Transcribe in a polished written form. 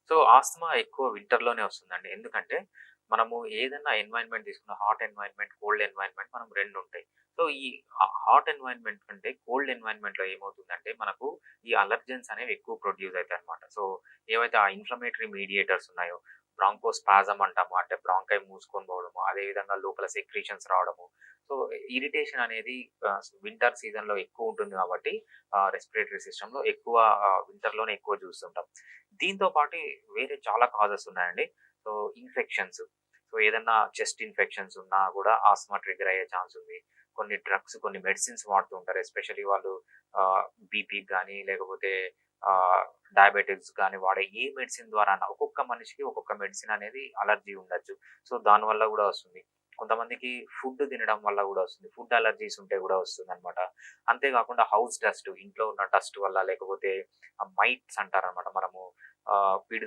So, asthma ఎక్కువ వింటర్‌లోనే వస్తుందండి. ఎందుకంటే, మనము ఏదన్నా ఎన్వైర్న్‌మెంట్ తీసుకున్న హాట్ ఎన్వైర్న్‌మెంట్, కోల్డ్ ఎన్వైర్న్‌మెంట్ మనం 2 ఉంటాయి. సో, ఈ హాట్ ఎన్వైర్న్‌మెంట్ కంటే కోల్డ్ ఎన్వైర్న్‌మెంట్‌లో ఏమవుతుందంటే, మనకు ఈ అలర్జెన్స్ అనేవి ఎక్కువ ప్రొడ్యూస్ అయితాయన్నమాట. సో, ఏవైతే ఆ ఇన్‌ఫ్లమేటరీ మీడియేటర్స్ ఉన్నాయో, బ్రాంకోస్పాజమ్ అంటాము. అంటే బ్రాంకై మూసుకొని పోవడము, అదేవిధంగా లోపల సెక్రీషన్స్ రావడము. సో, ఇరిటేషన్ అనేది వింటర్ సీజన్‌లో ఎక్కువుంటుంది కాబట్టి రెస్పిరేటరీ సిస్టమ్‌లో ఎక్కువ వింటర్‌లోనే ఎక్కువ చూస్తుంటాం. దీంతో పాటు వేరే చాలా కాజెస్ ఉన్నాయండి. So, infections. సో, ఏదన్నా చెస్ట్ ఇన్ఫెక్షన్స్ ఉన్నా గూడా ఆస్త్మా ట్రిగ్గర్ అయ్యే ఛాన్స్ ఉంది. కొన్ని డ్రగ్స్, కొన్ని మెడిసిన్స్ వాడుతూ ఉంటారు. ఎస్పెషల్లీ వాళ్ళు బీపీకి గాని, లేకపోతే ఆహ్, డయాబెటిక్స్ గాని వాడే ఏ మెడిసిన్ ద్వారానా ఒక్కొక్క మనిషికి ఒక్కొక్క మెడిసిన్ అనేది అలర్జీ ఉండొచ్చు. సో, దానివల్ల గూడా వస్తుంది. కొంతమందికి ఫుడ్ తినడం వల్ల గూడా వస్తుంది. ఫుడ్ అలర్జీస్ ఉంటే గూడా వస్తుందనమాట. అంతే గాకుండా హౌస్ డస్ట్ ఇంట్లో ఉన్న డస్ట్ వల్ల లేకపోతే మైట్స్ అంటారనమాట. మనము పిడుదు